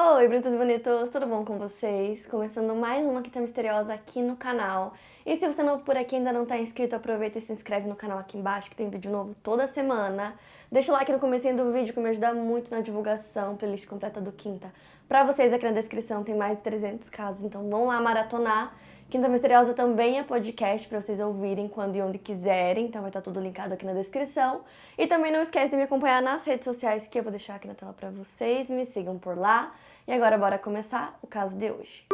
Oi, bonitos e bonitos, tudo bom com vocês? Começando mais uma Quinta Misteriosa aqui no canal. E se você é novo por aqui e ainda não tá inscrito, aproveita e se inscreve no canal aqui embaixo, que tem vídeo novo toda semana. Deixa o like no comecinho do vídeo, que me ajuda muito na divulgação, playlist completa do Quinta. Pra vocês aqui na descrição tem mais de 300 casos, então vão lá maratonar. Quinta Misteriosa também é podcast para vocês ouvirem quando e onde quiserem, então vai estar tudo linkado aqui na descrição. E também não esquece de me acompanhar nas redes sociais que eu vou deixar aqui na tela para vocês, me sigam por lá. E agora bora começar o caso de hoje.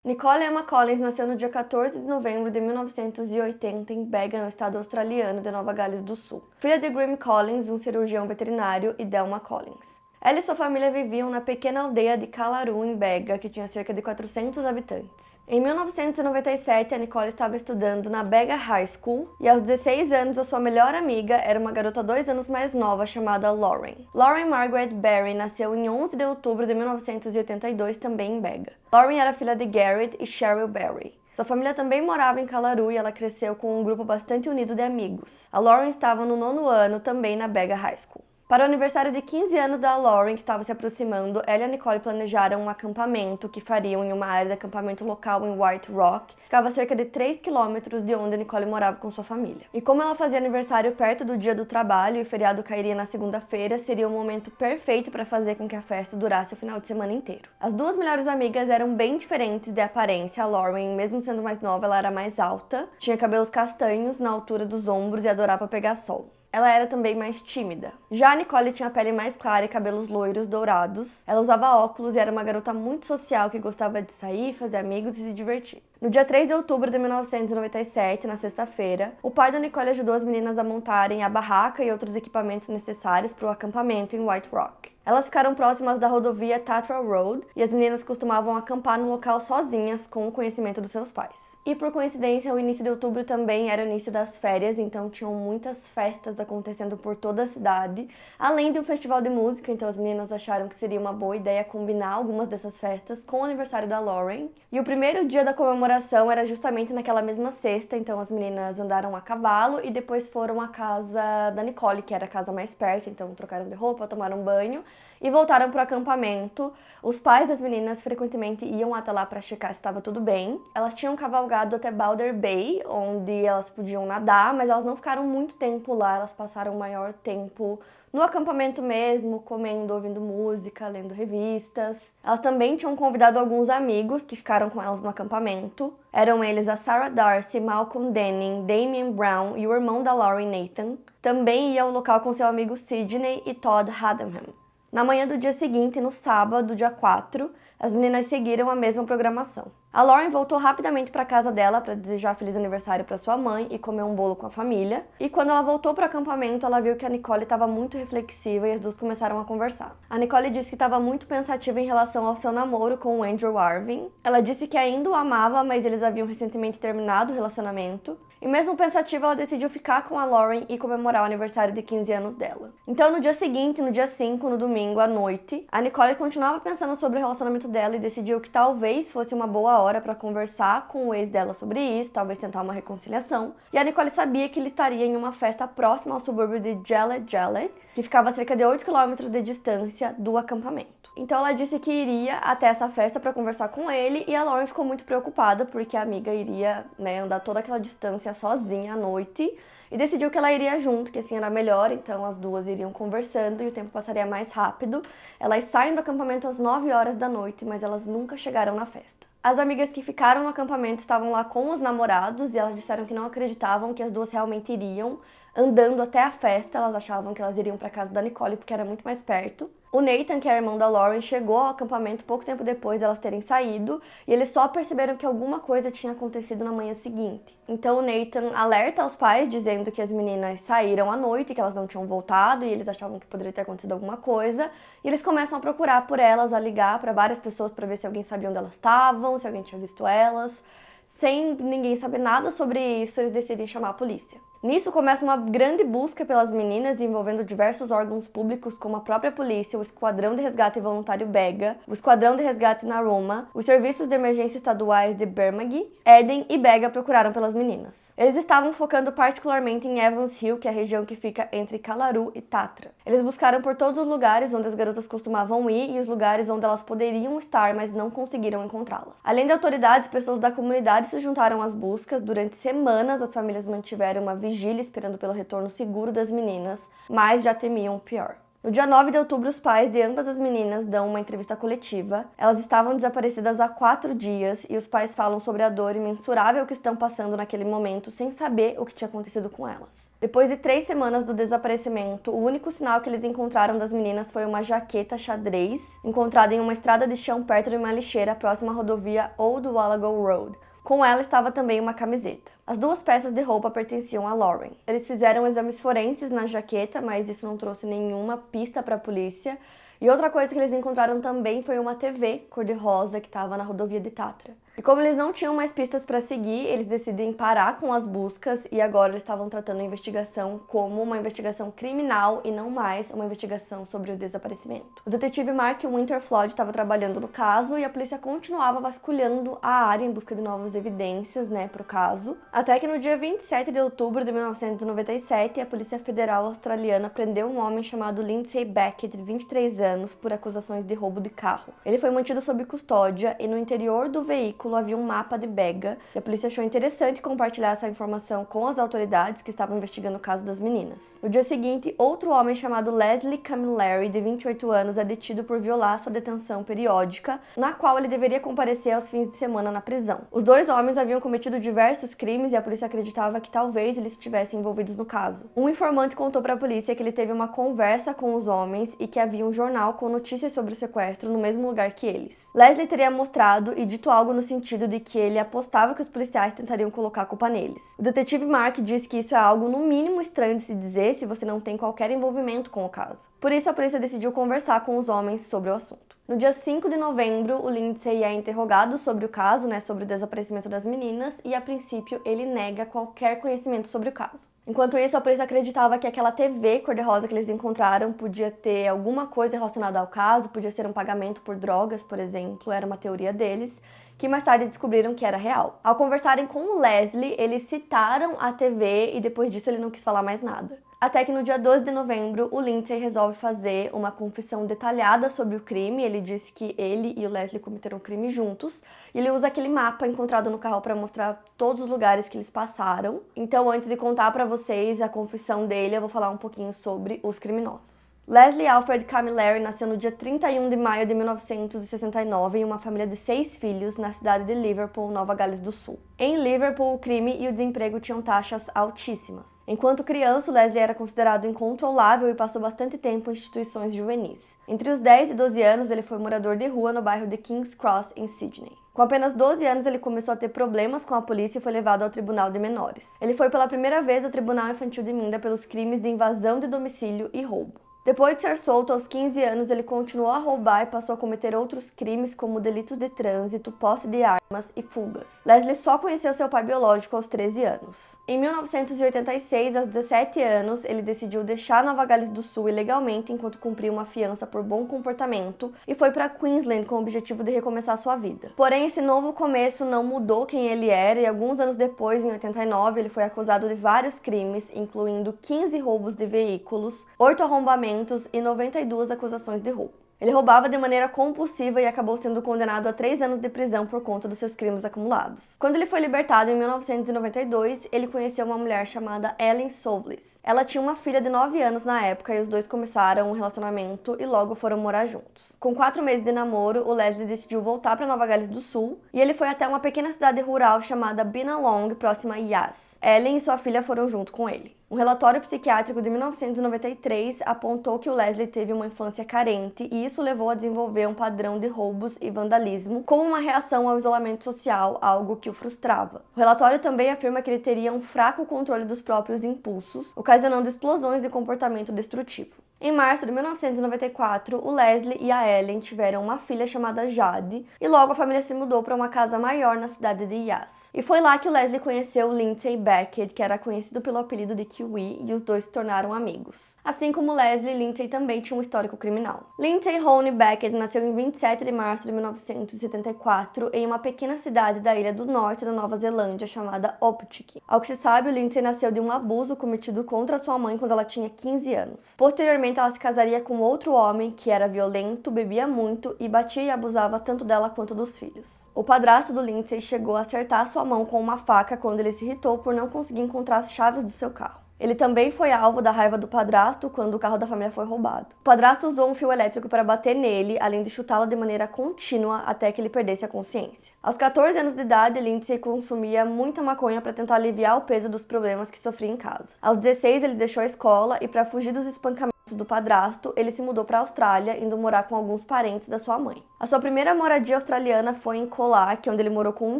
Nicole Emma Collins nasceu no dia 14 de novembro de 1980 em Bega, no estado australiano de Nova Gales do Sul. Filha de Graeme Collins, um cirurgião veterinário, e Delma Collins. Ela e sua família viviam na pequena aldeia de Calaru, em Bega, que tinha cerca de 400 habitantes. Em 1997, a Nicole estava estudando na Bega High School e aos 16 anos a sua melhor amiga era uma garota 2 anos mais nova chamada Lauren. Lauren Margaret Berry nasceu em 11 de outubro de 1982 também em Bega. Lauren era filha de Garrett e Cheryl Berry. Sua família também morava em Calaru e ela cresceu com um grupo bastante unido de amigos. A Lauren estava no 9º ano também na Bega High School. Para o aniversário de 15 anos da Lauren, que estava se aproximando, ela e a Nicole planejaram um acampamento que fariam em uma área de acampamento local em White Rock, que ficava a cerca de 3 quilômetros de onde a Nicole morava com sua família. E como ela fazia aniversário perto do dia do trabalho e o feriado cairia na segunda-feira, seria o momento perfeito para fazer com que a festa durasse o final de semana inteiro. As duas melhores amigas eram bem diferentes de aparência. A Lauren, mesmo sendo mais nova, ela era mais alta, tinha cabelos castanhos na altura dos ombros e adorava pegar sol. Ela era também mais tímida. Já a Nicole tinha a pele mais clara e cabelos loiros dourados. Ela usava óculos e era uma garota muito social que gostava de sair, fazer amigos e se divertir. No dia 3 de outubro de 1997, na sexta-feira, o pai da Nicole ajudou as meninas a montarem a barraca e outros equipamentos necessários para o acampamento em White Rock. Elas ficaram próximas da rodovia Tatra Road e as meninas costumavam acampar no local sozinhas com o conhecimento dos seus pais. E por coincidência, o início de outubro também era o início das férias, então tinham muitas festas acontecendo por toda a cidade, além de um festival de música, então as meninas acharam que seria uma boa ideia combinar algumas dessas festas com o aniversário da Lauren. E o primeiro dia da comemoração era justamente naquela mesma sexta, então as meninas andaram a cavalo e depois foram à casa da Nicole, que era a casa mais perto, então trocaram de roupa, tomaram banho e voltaram para o acampamento. Os pais das meninas frequentemente iam até lá para checar se estava tudo bem. Elas tinham cavalgado até Boulder Bay, onde elas podiam nadar, mas elas não ficaram muito tempo lá, elas passaram o maior tempo no acampamento mesmo, comendo, ouvindo música, lendo revistas. Elas também tinham convidado alguns amigos que ficaram com elas no acampamento. Eram eles a Sarah Darcy, Malcolm Denning, Damian Brown e o irmão da Lauren, Nathan. Também ia ao local com seu amigo Sidney e Todd Haddenham. Na manhã do dia seguinte, no sábado, dia 4, as meninas seguiram a mesma programação. A Lauren voltou rapidamente para casa dela para desejar feliz aniversário para sua mãe e comer um bolo com a família. E quando ela voltou para o acampamento, ela viu que a Nicole estava muito reflexiva e as duas começaram a conversar. A Nicole disse que estava muito pensativa em relação ao seu namoro com o Andrew Arvin. Ela disse que ainda o amava, mas eles haviam recentemente terminado o relacionamento. E mesmo pensativa, ela decidiu ficar com a Lauren e comemorar o aniversário de 15 anos dela. Então, no dia seguinte, no dia 5, no domingo, à noite, a Nicole continuava pensando sobre o relacionamento dela e decidiu que talvez fosse uma boa hora para conversar com o ex dela sobre isso, talvez tentar uma reconciliação. E a Nicole sabia que ele estaria em uma festa próxima ao subúrbio de Jelly, que ficava a cerca de 8 quilômetros de distância do acampamento. Então ela disse que iria até essa festa para conversar com ele e a Lauren ficou muito preocupada porque a amiga iria, andar toda aquela distância sozinha à noite e decidiu que ela iria junto, que assim era melhor, então as duas iriam conversando e o tempo passaria mais rápido. Elas saem do acampamento às 9 horas da noite, mas elas nunca chegaram na festa. As amigas que ficaram no acampamento estavam lá com os namorados e elas disseram que não acreditavam que as duas realmente iriam andando até a festa. Elas achavam que elas iriam para casa da Nicole porque era muito mais perto. O Nathan, que é irmão da Lauren, chegou ao acampamento pouco tempo depois de elas terem saído e eles só perceberam que alguma coisa tinha acontecido na manhã seguinte. Então o Nathan alerta aos pais dizendo que as meninas saíram à noite, que elas não tinham voltado e eles achavam que poderia ter acontecido alguma coisa. E eles começam a procurar por elas, a ligar para várias pessoas para ver se alguém sabia onde elas estavam, se alguém tinha visto elas. Sem ninguém saber nada sobre isso, eles decidem chamar a polícia. Nisso começa uma grande busca pelas meninas envolvendo diversos órgãos públicos como a própria polícia, o Esquadrão de Resgate Voluntário Bega, o Esquadrão de Resgate Naroma, os serviços de emergência estaduais de Bermagui, Eden e Bega procuraram pelas meninas. Eles estavam focando particularmente em Evans Hill, que é a região que fica entre Calaru e Tatra. Eles buscaram por todos os lugares onde as garotas costumavam ir e os lugares onde elas poderiam estar, mas não conseguiram encontrá-las. Além de autoridades, pessoas da comunidade se juntaram às buscas. Durante semanas, as famílias mantiveram uma vigília esperando pelo retorno seguro das meninas, mas já temiam o pior. No dia 9 de outubro, os pais de ambas as meninas dão uma entrevista coletiva. Elas estavam desaparecidas há 4 dias e os pais falam sobre a dor imensurável que estão passando naquele momento sem saber o que tinha acontecido com elas. Depois de 3 semanas do desaparecimento, o único sinal que eles encontraram das meninas foi uma jaqueta xadrez encontrada em uma estrada de chão perto de uma lixeira próxima à rodovia Old Wallago Road. Com ela estava também uma camiseta. As 2 peças de roupa pertenciam a Lauren. Eles fizeram exames forenses na jaqueta, mas isso não trouxe nenhuma pista para a polícia. E outra coisa que eles encontraram também foi uma TV cor-de-rosa que estava na rodovia de Tatra. E como eles não tinham mais pistas para seguir, eles decidem parar com as buscas e agora eles estavam tratando a investigação como uma investigação criminal e não mais uma investigação sobre o desaparecimento. O detetive Mark Winterflood estava trabalhando no caso e a polícia continuava vasculhando a área em busca de novas evidências, para o caso. Até que no dia 27 de outubro de 1997, a Polícia Federal Australiana prendeu um homem chamado Lindsay Beckett, de 23 anos, por acusações de roubo de carro. Ele foi mantido sob custódia e no interior do veículo havia um mapa de Bega, e a polícia achou interessante compartilhar essa informação com as autoridades que estavam investigando o caso das meninas. No dia seguinte, outro homem chamado Leslie Camilleri, de 28 anos, é detido por violar sua detenção periódica, na qual ele deveria comparecer aos fins de semana na prisão. Os 2 homens haviam cometido diversos crimes e a polícia acreditava que talvez eles estivessem envolvidos no caso. Um informante contou para a polícia que ele teve uma conversa com os homens e que havia um jornal com notícias sobre o sequestro no mesmo lugar que eles. Leslie teria mostrado e dito algo no sentido de que ele apostava que os policiais tentariam colocar a culpa neles. O detetive Mark disse que isso é algo no mínimo estranho de se dizer se você não tem qualquer envolvimento com o caso. Por isso, a polícia decidiu conversar com os homens sobre o assunto. No dia 5 de novembro, o Lindsay é interrogado sobre o caso, sobre o desaparecimento das meninas, e a princípio ele nega qualquer conhecimento sobre o caso. Enquanto isso, a polícia acreditava que aquela TV cor-de-rosa que eles encontraram podia ter alguma coisa relacionada ao caso, podia ser um pagamento por drogas, por exemplo, era uma teoria deles, que mais tarde descobriram que era real. Ao conversarem com o Leslie, eles citaram a TV e depois disso ele não quis falar mais nada. Até que no dia 12 de novembro, o Lindsay resolve fazer uma confissão detalhada sobre o crime. Ele disse que ele e o Leslie cometeram o crime juntos. E ele usa aquele mapa encontrado no carro para mostrar todos os lugares que eles passaram. Então, antes de contar para vocês a confissão dele, eu vou falar um pouquinho sobre os criminosos. Leslie Alfred Camilleri nasceu no dia 31 de maio de 1969 em uma família de 6 filhos na cidade de Liverpool, Nova Gales do Sul. Em Liverpool, o crime e o desemprego tinham taxas altíssimas. Enquanto criança, Leslie era considerado incontrolável e passou bastante tempo em instituições juvenis. Entre os 10 e 12 anos, ele foi morador de rua no bairro de King's Cross, em Sydney. Com apenas 12 anos, ele começou a ter problemas com a polícia e foi levado ao Tribunal de Menores. Ele foi pela primeira vez ao Tribunal Infantil de Minda pelos crimes de invasão de domicílio e roubo. Depois de ser solto aos 15 anos, ele continuou a roubar e passou a cometer outros crimes como delitos de trânsito, posse de armas e fugas. Leslie só conheceu seu pai biológico aos 13 anos. Em 1986, aos 17 anos, ele decidiu deixar Nova Gales do Sul ilegalmente enquanto cumpria uma fiança por bom comportamento e foi para Queensland com o objetivo de recomeçar sua vida. Porém, esse novo começo não mudou quem ele era e alguns anos depois, em 89, ele foi acusado de vários crimes, incluindo 15 roubos de veículos, 8 arrombamentos e 92 acusações de roubo. Ele roubava de maneira compulsiva e acabou sendo condenado a 3 anos de prisão por conta dos seus crimes acumulados. Quando ele foi libertado em 1992, ele conheceu uma mulher chamada Ellen Sovlis. Ela tinha uma filha de 9 anos na época e os dois começaram um relacionamento e logo foram morar juntos. Com 4 meses de namoro, o Leslie decidiu voltar para Nova Gales do Sul e ele foi até uma pequena cidade rural chamada Binalong, próxima a Yass. Ellen e sua filha foram junto com ele. Um relatório psiquiátrico de 1993 apontou que o Leslie teve uma infância carente e isso levou a desenvolver um padrão de roubos e vandalismo como uma reação ao isolamento social, algo que o frustrava. O relatório também afirma que ele teria um fraco controle dos próprios impulsos, ocasionando explosões de comportamento destrutivo. Em março de 1994, o Leslie e a Ellen tiveram uma filha chamada Jade e logo a família se mudou para uma casa maior na cidade de Yass. E foi lá que o Leslie conheceu Lindsay Beckett, que era conhecido pelo apelido de Kiwi, e os dois se tornaram amigos. Assim como Leslie, Lindsay também tinha um histórico criminal. Lindsay Rhone Beckett nasceu em 27 de março de 1974 em uma pequena cidade da ilha do norte da Nova Zelândia chamada Optic. Ao que se sabe, Lindsay nasceu de um abuso cometido contra sua mãe quando ela tinha 15 anos. Posteriormente, ela se casaria com outro homem que era violento, bebia muito e batia e abusava tanto dela quanto dos filhos. O padrasto do Lindsay chegou a acertar sua mão com uma faca quando ele se irritou por não conseguir encontrar as chaves do seu carro. Ele também foi alvo da raiva do padrasto quando o carro da família foi roubado. O padrasto usou um fio elétrico para bater nele, além de chutá-lo de maneira contínua até que ele perdesse a consciência. Aos 14 anos de idade, Lindsay consumia muita maconha para tentar aliviar o peso dos problemas que sofria em casa. Aos 16, ele deixou a escola e, para fugir dos espancamentos do padrasto, ele se mudou para a Austrália, indo morar com alguns parentes da sua mãe. A sua primeira moradia australiana foi em Colac, onde ele morou com um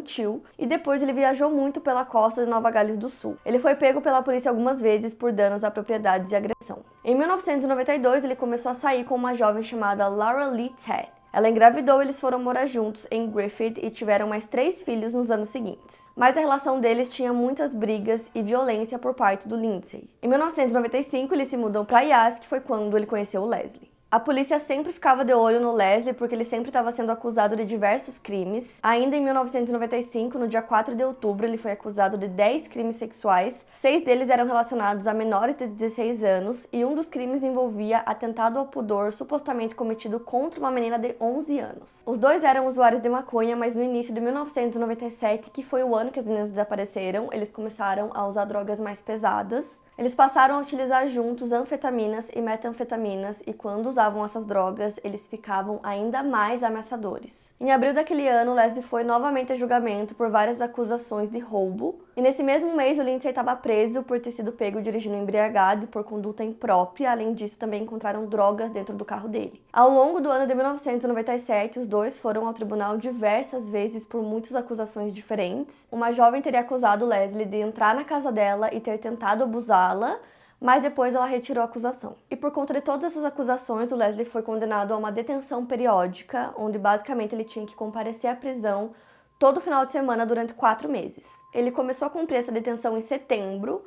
tio, e depois ele viajou muito pela costa de Nova Gales do Sul. Ele foi pego pela polícia algumas vezes por danos a propriedades e agressão. Em 1992, ele começou a sair com uma jovem chamada Laura Lee Ted. Ela engravidou e eles foram morar juntos em Griffith e tiveram mais 3 filhos nos anos seguintes. Mas a relação deles tinha muitas brigas e violência por parte do Lindsay. Em 1995, eles se mudam para Yas, que foi quando ele conheceu o Leslie. A polícia sempre ficava de olho no Leslie porque ele sempre estava sendo acusado de diversos crimes. Ainda em 1995, no dia 4 de outubro, ele foi acusado de 10 crimes sexuais. 6 deles eram relacionados a menores de 16 anos e um dos crimes envolvia atentado ao pudor supostamente cometido contra uma menina de 11 anos. Os dois eram usuários de maconha, mas no início de 1997, que foi o ano que as meninas desapareceram, eles começaram a usar drogas mais pesadas. Eles passaram a utilizar juntos anfetaminas e metanfetaminas e quando usavam essas drogas, eles ficavam ainda mais ameaçadores. Em abril daquele ano, Leslie foi novamente a julgamento por várias acusações de roubo e nesse mesmo mês o Lindsay estava preso por ter sido pego dirigindo embriagado e por conduta imprópria. Além disso, também encontraram drogas dentro do carro dele. Ao longo do ano de 1997, os dois foram ao tribunal diversas vezes por muitas acusações diferentes. Uma jovem teria acusado Leslie de entrar na casa dela e ter tentado abusá-la, mas depois ela retirou a acusação. E por conta de todas essas acusações, o Leslie foi condenado a uma detenção periódica, onde basicamente ele tinha que comparecer à prisão todo final de semana durante 4 meses. Ele começou a cumprir essa detenção em setembro,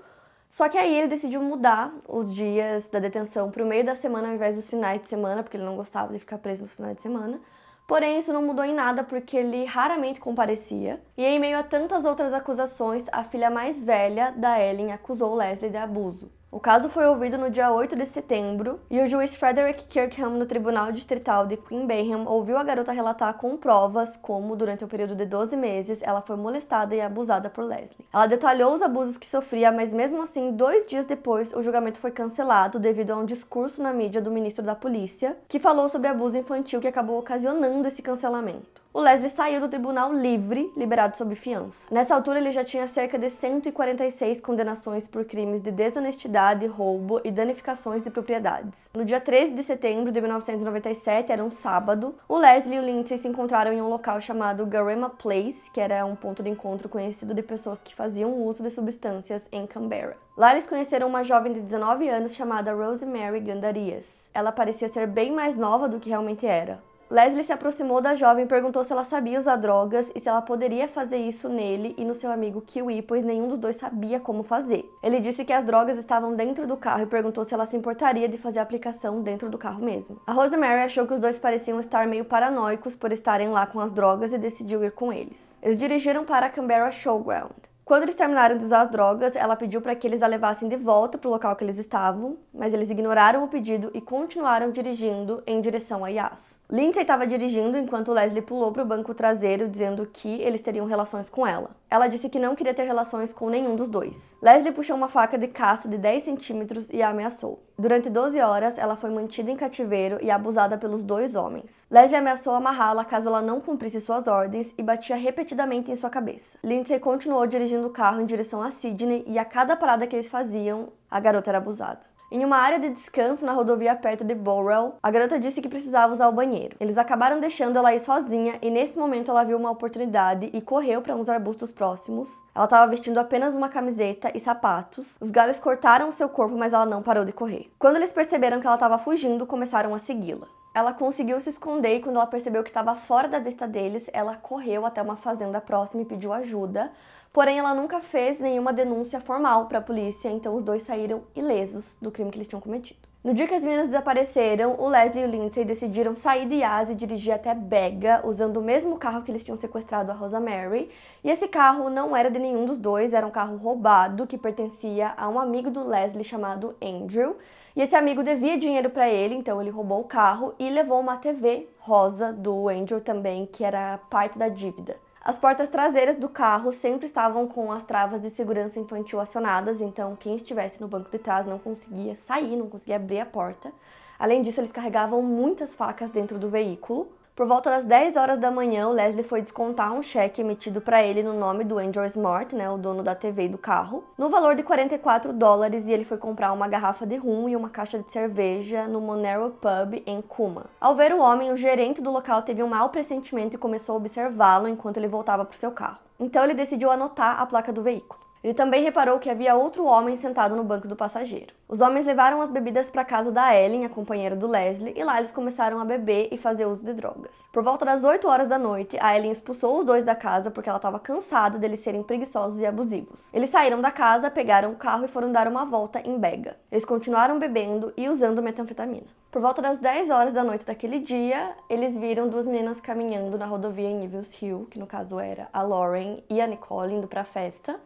só que aí ele decidiu mudar os dias da detenção para o meio da semana ao invés dos finais de semana, porque ele não gostava de ficar preso nos finais de semana. Porém, isso não mudou em nada porque ele raramente comparecia. E em meio a tantas outras acusações, a filha mais velha da Ellen acusou Leslie de abuso. O caso foi ouvido no dia 8 de setembro e o juiz Frederick Kirkham, no Tribunal Distrital de Queanbeyan, ouviu a garota relatar com provas como, durante o período de 12 meses, ela foi molestada e abusada por Leslie. Ela detalhou os abusos que sofria, mas mesmo assim, 2 dias depois, o julgamento foi cancelado devido a um discurso na mídia do ministro da polícia, que falou sobre abuso infantil que acabou ocasionando esse cancelamento. O Leslie saiu do tribunal livre, liberado sob fiança. Nessa altura, ele já tinha cerca de 146 condenações por crimes de desonestidade, roubo e danificações de propriedades. No dia 13 de setembro de 1997, era um sábado, o Leslie e o Lindsay se encontraram em um local chamado Garema Place, que era um ponto de encontro conhecido de pessoas que faziam uso de substâncias em Canberra. Lá eles conheceram uma jovem de 19 anos chamada Rosemary Gandarias. Ela parecia ser bem mais nova do que realmente era. Leslie se aproximou da jovem e perguntou se ela sabia usar drogas e se ela poderia fazer isso nele e no seu amigo Kiwi, pois nenhum dos dois sabia como fazer. Ele disse que as drogas estavam dentro do carro e perguntou se ela se importaria de fazer a aplicação dentro do carro mesmo. A Rosemary achou que os dois pareciam estar meio paranoicos por estarem lá com as drogas e decidiu ir com eles. Eles dirigiram para a Canberra Showground. Quando eles terminaram de usar as drogas, ela pediu para que eles a levassem de volta para o local que eles estavam, mas eles ignoraram o pedido e continuaram dirigindo em direção a Yas. Lindsay estava dirigindo enquanto Leslie pulou para o banco traseiro, dizendo que eles teriam relações com ela. Ela disse que não queria ter relações com nenhum dos dois. Leslie puxou uma faca de caça de 10 centímetros e a ameaçou. Durante 12 horas, ela foi mantida em cativeiro e abusada pelos 2 homens. Leslie ameaçou amarrá-la caso ela não cumprisse suas ordens e batia repetidamente em sua cabeça. Lindsay continuou dirigindo o carro em direção a Sydney e a cada parada que eles faziam, a garota era abusada. Em uma área de descanso na rodovia perto de Bowral, a garota disse que precisava usar o banheiro. Eles acabaram deixando ela ir sozinha e nesse momento ela viu uma oportunidade e correu para uns arbustos próximos. Ela estava vestindo apenas uma camiseta e sapatos. Os galhos cortaram seu corpo, mas ela não parou de correr. Quando eles perceberam que ela estava fugindo, começaram a segui-la. Ela conseguiu se esconder e quando ela percebeu que estava fora da vista deles, ela correu até uma fazenda próxima e pediu ajuda. Porém, ela nunca fez nenhuma denúncia formal para a polícia, então os dois saíram ilesos do crime que eles tinham cometido. No dia que as meninas desapareceram, o Leslie e o Lindsay decidiram sair de Yas e dirigir até Bega, usando o mesmo carro que eles tinham sequestrado a Rosemary. E esse carro não era de nenhum dos dois, era um carro roubado que pertencia a um amigo do Leslie chamado Andrew. E esse amigo devia dinheiro para ele, então ele roubou o carro e levou uma TV rosa do Andrew também, que era parte da dívida. As portas traseiras do carro sempre estavam com as travas de segurança infantil acionadas, então quem estivesse no banco de trás não conseguia sair, não conseguia abrir a porta. Além disso, eles carregavam muitas facas dentro do veículo. Por volta das 10 horas da manhã, o Leslie foi descontar um cheque emitido para ele no nome do Andrew Smart, o dono da TV e do carro, no valor de $44, e ele foi comprar uma garrafa de rum e uma caixa de cerveja no Monero Pub em Kuma. Ao ver o homem, o gerente do local teve um mau pressentimento e começou a observá-lo enquanto ele voltava para o seu carro. Então ele decidiu anotar a placa do veículo. Ele também reparou que havia outro homem sentado no banco do passageiro. Os homens levaram as bebidas para a casa da Ellen, a companheira do Leslie, e lá eles começaram a beber e fazer uso de drogas. Por volta das 8 horas da noite, a Ellen expulsou os dois da casa porque ela estava cansada deles serem preguiçosos e abusivos. Eles saíram da casa, pegaram o carro e foram dar uma volta em Bega. Eles continuaram bebendo e usando metanfetamina. Por volta das 10 horas da noite daquele dia, eles viram duas meninas caminhando na rodovia em Evil's Hill, que no caso era a Lauren e a Nicole indo para a festa.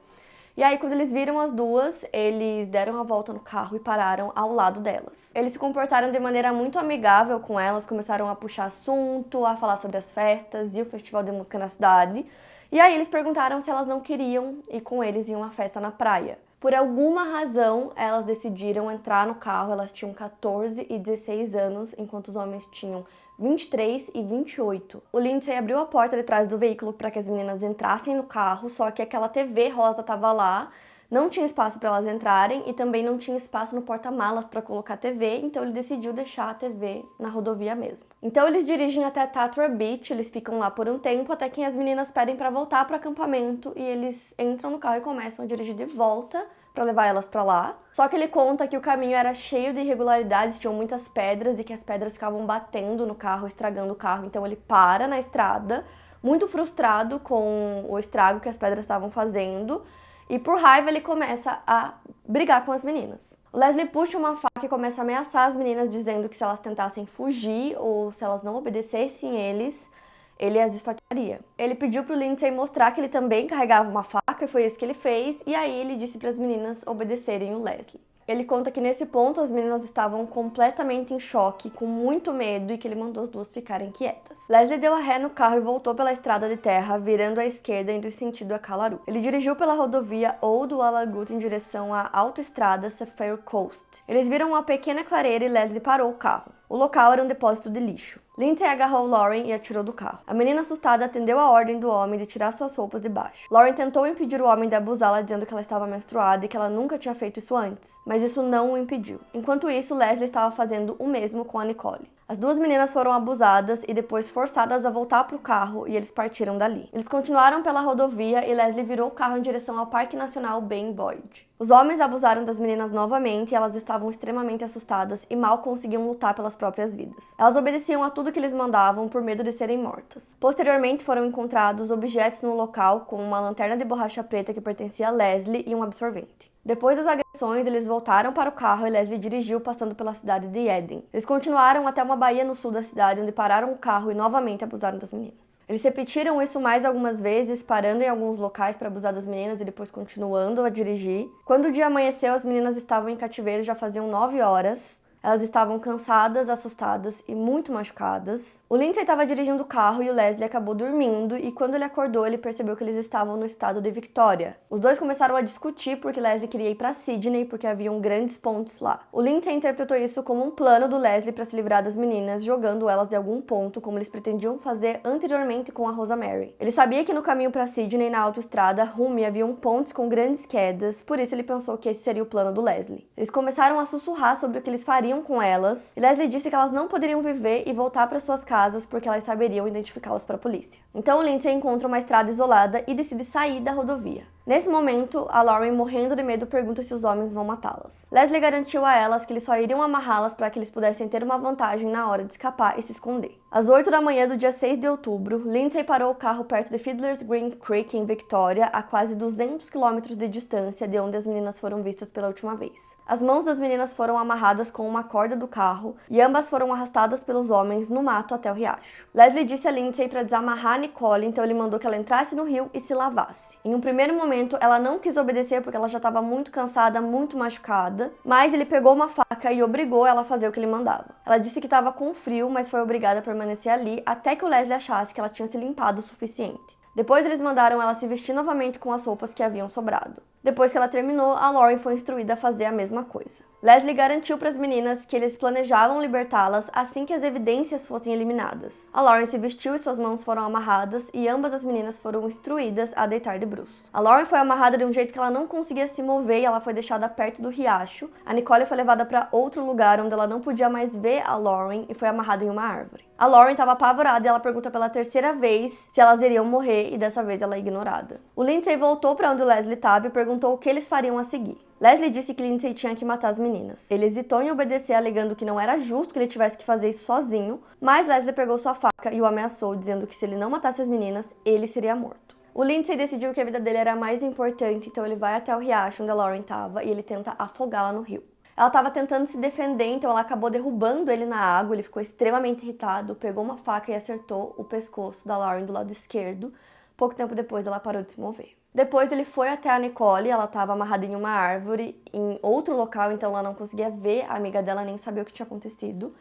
E aí, quando eles viram as duas, eles deram a volta no carro e pararam ao lado delas. Eles se comportaram de maneira muito amigável com elas, começaram a puxar assunto, a falar sobre as festas e o festival de música na cidade. E aí eles perguntaram se elas não queriam ir com eles em uma festa na praia. Por alguma razão, elas decidiram entrar no carro, elas tinham 14 e 16 anos, enquanto os homens tinham 23 e 28. O Lindsay abriu a porta de trás do veículo para que as meninas entrassem no carro, só que aquela TV rosa estava lá, não tinha espaço para elas entrarem e também não tinha espaço no porta-malas para colocar a TV, então ele decidiu deixar a TV na rodovia mesmo. Então eles dirigem até Tatra Beach, eles ficam lá por um tempo até que as meninas pedem para voltar para o acampamento e eles entram no carro e começam a dirigir de volta para levar elas para lá. Só que ele conta que o caminho era cheio de irregularidades, tinham muitas pedras e que as pedras ficavam batendo no carro, estragando o carro. Então ele para na estrada, muito frustrado com o estrago que as pedras estavam fazendo. E por raiva ele começa a brigar com as meninas. O Leslie puxa uma faca e começa a ameaçar as meninas, dizendo que se elas tentassem fugir ou se elas não obedecessem ele as esfaquearia. Ele pediu pro Lindsay mostrar que ele também carregava uma faca e foi isso que ele fez. E aí ele disse para as meninas obedecerem o Leslie. Ele conta que nesse ponto as meninas estavam completamente em choque, com muito medo e que ele mandou as duas ficarem quietas. Leslie deu a ré no carro e voltou pela estrada de terra, virando à esquerda indo em sentido a Calaru. Ele dirigiu pela rodovia Old Wallagoot em direção à autoestrada Sapphire Coast. Eles viram uma pequena clareira e Leslie parou o carro. O local era um depósito de lixo. Lindsay agarrou Lauren e atirou do carro. A menina assustada atendeu a ordem do homem de tirar suas roupas de baixo. Lauren tentou impedir o homem de abusá-la, dizendo que ela estava menstruada e que ela nunca tinha feito isso antes, mas isso não o impediu. Enquanto isso, Leslie estava fazendo o mesmo com a Nicole. As duas meninas foram abusadas e depois forçadas a voltar para o carro e eles partiram dali. Eles continuaram pela rodovia e Leslie virou o carro em direção ao Parque Nacional Ben Boyd. Os homens abusaram das meninas novamente e elas estavam extremamente assustadas e mal conseguiam lutar pelas próprias vidas. Elas obedeciam a tudo que eles mandavam por medo de serem mortas. Posteriormente foram encontrados objetos no local, como uma lanterna de borracha preta que pertencia a Leslie e um absorvente. Depois das agressões, eles voltaram para o carro e Leslie dirigiu passando pela cidade de Eden. Eles continuaram até uma baía no sul da cidade, onde pararam o carro e novamente abusaram das meninas. Eles repetiram isso mais algumas vezes, parando em alguns locais para abusar das meninas e depois continuando a dirigir. Quando o dia amanheceu, as meninas estavam em cativeiro, já faziam 9 horas. Elas estavam cansadas, assustadas e muito machucadas. O Lindsay estava dirigindo o carro e o Leslie acabou dormindo e quando ele acordou, ele percebeu que eles estavam no estado de Victoria. Os dois começaram a discutir porque Leslie queria ir para Sydney porque haviam grandes pontes lá. O Lindsay interpretou isso como um plano do Leslie para se livrar das meninas, jogando elas de algum ponto, como eles pretendiam fazer anteriormente com a Rosemary. Ele sabia que no caminho para Sydney, na autoestrada, rumo haviam pontes com grandes quedas, por isso ele pensou que esse seria o plano do Leslie. Eles começaram a sussurrar sobre o que eles fariam saíam com elas, e Leslie disse que elas não poderiam viver e voltar para suas casas porque elas saberiam identificá-las para a polícia. Então Lindsay encontra uma estrada isolada e decide sair da rodovia. Nesse momento, a Lauren, morrendo de medo, pergunta se os homens vão matá-las. Leslie garantiu a elas que eles só iriam amarrá-las para que eles pudessem ter uma vantagem na hora de escapar e se esconder. Às 8 da manhã do dia 6 de outubro, Lindsay parou o carro perto de Fiddler's Green Creek, em Victoria, a quase 200 km de distância de onde as meninas foram vistas pela última vez. As mãos das meninas foram amarradas com uma corda do carro e ambas foram arrastadas pelos homens no mato até o riacho. Leslie disse a Lindsay para desamarrar a Nicole, então ele mandou que ela entrasse no rio e se lavasse. Em um primeiro momento, ela não quis obedecer porque ela já estava muito cansada, muito machucada, mas ele pegou uma faca e obrigou ela a fazer o que ele mandava. Ela disse que estava com frio, mas foi obrigada a permanecer ali até que o Leslie achasse que ela tinha se limpado o suficiente. Depois eles mandaram ela se vestir novamente com as roupas que haviam sobrado. Depois que ela terminou, a Lauren foi instruída a fazer a mesma coisa. Leslie garantiu para as meninas que eles planejavam libertá-las assim que as evidências fossem eliminadas. A Lauren se vestiu e suas mãos foram amarradas e ambas as meninas foram instruídas a deitar de bruços. A Lauren foi amarrada de um jeito que ela não conseguia se mover e ela foi deixada perto do riacho. A Nicole foi levada para outro lugar onde ela não podia mais ver a Lauren e foi amarrada em uma árvore. A Lauren estava apavorada e ela pergunta pela terceira vez se elas iriam morrer e dessa vez ela é ignorada. O Lindsay voltou para onde o Leslie estava e perguntou o que eles fariam a seguir. Leslie disse que Lindsay tinha que matar as meninas. Ele hesitou em obedecer, alegando que não era justo que ele tivesse que fazer isso sozinho, mas Leslie pegou sua faca e o ameaçou, dizendo que se ele não matasse as meninas, ele seria morto. O Lindsay decidiu que a vida dele era mais importante, então ele vai até o riacho onde a Lauren estava e ele tenta afogá-la no rio. Ela estava tentando se defender, então ela acabou derrubando ele na água, ele ficou extremamente irritado, pegou uma faca e acertou o pescoço da Lauren do lado esquerdo. Pouco tempo depois ela parou de se mover. Depois ele foi até a Nicole, ela estava amarrada em uma árvore, em outro local, então ela não conseguia ver a amiga dela nem saber o que tinha acontecido.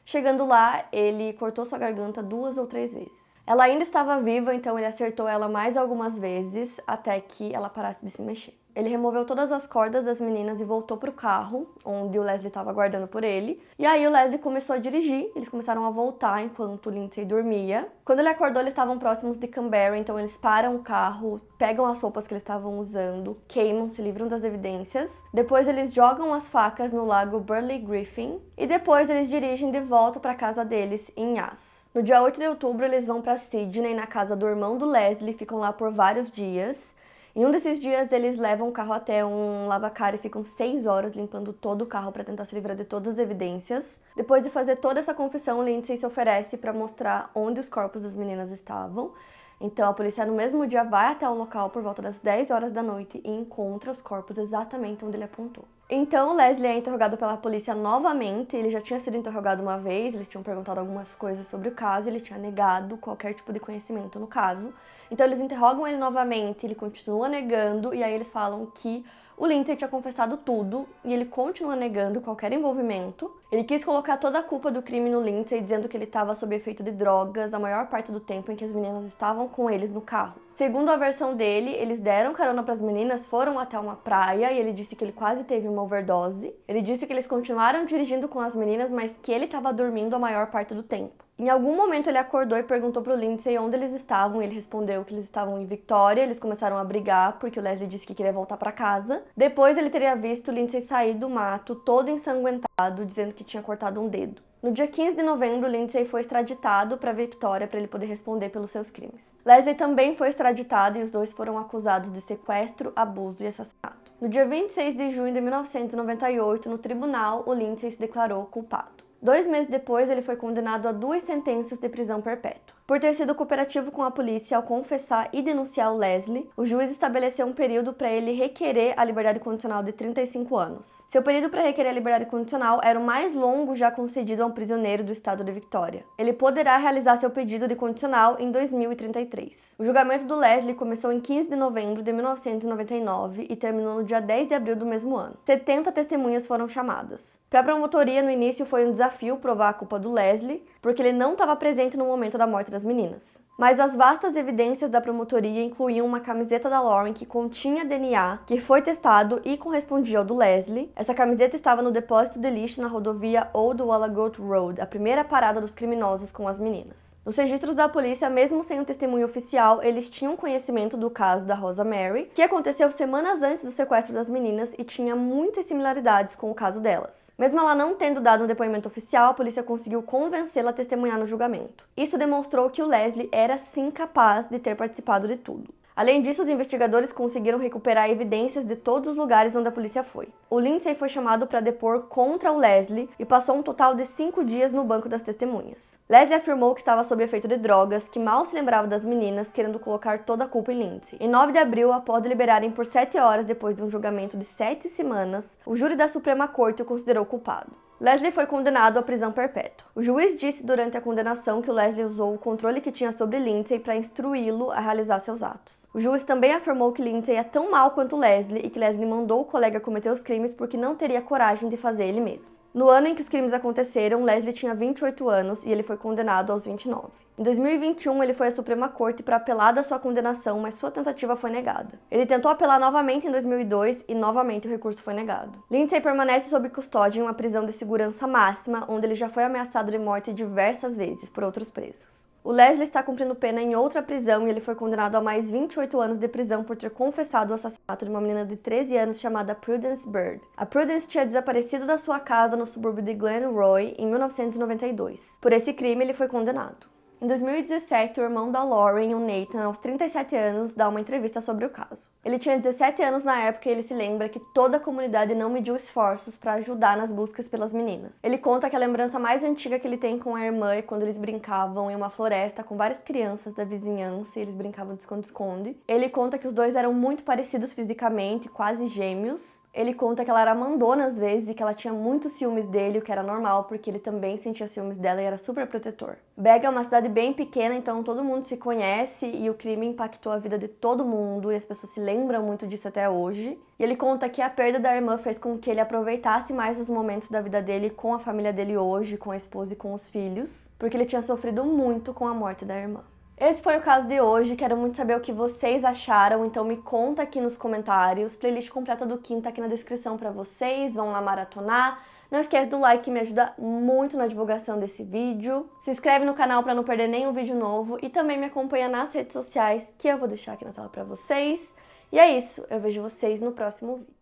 Chegando lá, ele cortou sua garganta 2 ou 3 vezes. Ela ainda estava viva, então ele acertou ela mais algumas vezes até que ela parasse de se mexer. Ele removeu todas as cordas das meninas e voltou para o carro, onde o Leslie estava aguardando por ele. E aí o Leslie começou a dirigir, eles começaram a voltar enquanto o Lindsay dormia. Quando ele acordou, eles estavam próximos de Canberra, então eles param o carro, pegam as roupas que eles estavam usando, queimam, se livram das evidências. Depois eles jogam as facas no lago Burley Griffin e depois eles dirigem de volta para a casa deles em Yass. No dia 8 de outubro, eles vão para Sydney, na casa do irmão do Leslie, ficam lá por vários dias. Em um desses dias, eles levam o carro até um lavacar e ficam 6 horas limpando todo o carro para tentar se livrar de todas as evidências. Depois de fazer toda essa confissão, Lindsay se oferece para mostrar onde os corpos das meninas estavam. Então, a polícia no mesmo dia vai até o local por volta das 10 horas da noite e encontra os corpos exatamente onde ele apontou. Então, Leslie é interrogado pela polícia novamente. Ele já tinha sido interrogado uma vez, eles tinham perguntado algumas coisas sobre o caso, ele tinha negado qualquer tipo de conhecimento no caso. Então, eles interrogam ele novamente, ele continua negando, e aí eles falam que o Lindsay tinha confessado tudo e ele continua negando qualquer envolvimento. Ele quis colocar toda a culpa do crime no Lindsay, dizendo que ele estava sob efeito de drogas a maior parte do tempo em que as meninas estavam com eles no carro. Segundo a versão dele, eles deram carona para as meninas, foram até uma praia e ele disse que ele quase teve uma overdose. Ele disse que eles continuaram dirigindo com as meninas, mas que ele estava dormindo a maior parte do tempo. Em algum momento ele acordou e perguntou pro Lindsay onde eles estavam, e ele respondeu que eles estavam em Victoria. Eles começaram a brigar porque o Leslie disse que queria voltar para casa. Depois ele teria visto o Lindsay sair do mato todo ensanguentado, dizendo que tinha cortado um dedo. No dia 15 de novembro, Lindsay foi extraditado para Victoria para ele poder responder pelos seus crimes. Leslie também foi extraditado e os dois foram acusados de sequestro, abuso e assassinato. No dia 26 de junho de 1998, no tribunal, o Lindsay se declarou culpado. 2 meses depois, ele foi condenado a 2 sentenças de prisão perpétua. Por ter sido cooperativo com a polícia ao confessar e denunciar o Leslie, o juiz estabeleceu um período para ele requerer a liberdade condicional de 35 anos. Seu período para requerer a liberdade condicional era o mais longo já concedido a um prisioneiro do estado de Victoria. Ele poderá realizar seu pedido de condicional em 2033. O julgamento do Leslie começou em 15 de novembro de 1999 e terminou no dia 10 de abril do mesmo ano. 70 testemunhas foram chamadas. Para a promotoria, no início foi um desafio provar a culpa do Leslie, porque ele não estava presente no momento da morte das meninas. Mas as vastas evidências da promotoria incluíam uma camiseta da Lauren que continha DNA, que foi testado e correspondia ao do Leslie. Essa camiseta estava no depósito de lixo na rodovia Old Wallagoat Road, a primeira parada dos criminosos com as meninas. Nos registros da polícia, mesmo sem um testemunho oficial, eles tinham conhecimento do caso da Rosa Mary, que aconteceu semanas antes do sequestro das meninas e tinha muitas similaridades com o caso delas. Mesmo ela não tendo dado um depoimento oficial, a polícia conseguiu convencê-la a testemunhar no julgamento. Isso demonstrou que o Leslie era sim capaz de ter participado de tudo. Além disso, os investigadores conseguiram recuperar evidências de todos os lugares onde a polícia foi. O Lindsay foi chamado para depor contra o Leslie e passou um total de 5 dias no banco das testemunhas. Leslie afirmou que estava sob efeito de drogas, que mal se lembrava das meninas, querendo colocar toda a culpa em Lindsay. Em 9 de abril, após deliberarem por 7 horas depois de um julgamento de 7 semanas, o júri da Suprema Corte o considerou culpado. Leslie foi condenado à prisão perpétua. O juiz disse durante a condenação que o Leslie usou o controle que tinha sobre Lindsay para instruí-lo a realizar seus atos. O juiz também afirmou que Lindsay é tão mal quanto Leslie e que Leslie mandou o colega cometer os crimes porque não teria coragem de fazer ele mesmo. No ano em que os crimes aconteceram, Leslie tinha 28 anos e ele foi condenado aos 29. Em 2021, ele foi à Suprema Corte para apelar da sua condenação, mas sua tentativa foi negada. Ele tentou apelar novamente em 2002 e novamente o recurso foi negado. Lindsay permanece sob custódia em uma prisão de segurança máxima, onde ele já foi ameaçado de morte diversas vezes por outros presos. O Leslie está cumprindo pena em outra prisão e ele foi condenado a mais 28 anos de prisão por ter confessado o assassinato de uma menina de 13 anos chamada Prudence Bird. A Prudence tinha desaparecido da sua casa no subúrbio de Glen Roy em 1992. Por esse crime, ele foi condenado. Em 2017, o irmão da Lauren, o Nathan, aos 37 anos, dá uma entrevista sobre o caso. Ele tinha 17 anos na época e ele se lembra que toda a comunidade não mediu esforços para ajudar nas buscas pelas meninas. Ele conta que a lembrança mais antiga que ele tem com a irmã é quando eles brincavam em uma floresta com várias crianças da vizinhança e eles brincavam de esconde-esconde. Ele conta que os dois eram muito parecidos fisicamente, quase gêmeos. Ele conta que ela era mandona às vezes e que ela tinha muitos ciúmes dele, o que era normal, porque ele também sentia ciúmes dela e era super protetor. Bega é uma cidade bem pequena, então todo mundo se conhece e o crime impactou a vida de todo mundo e as pessoas se lembram muito disso até hoje. E ele conta que a perda da irmã fez com que ele aproveitasse mais os momentos da vida dele com a família dele hoje, com a esposa e com os filhos, porque ele tinha sofrido muito com a morte da irmã. Esse foi o caso de hoje, quero muito saber o que vocês acharam, então me conta aqui nos comentários. Playlist completa do Kim tá aqui na descrição pra vocês, vão lá maratonar. Não esquece do like que me ajuda muito na divulgação desse vídeo. Se inscreve no canal pra não perder nenhum vídeo novo e também me acompanha nas redes sociais, que eu vou deixar aqui na tela pra vocês. E é isso, eu vejo vocês no próximo vídeo.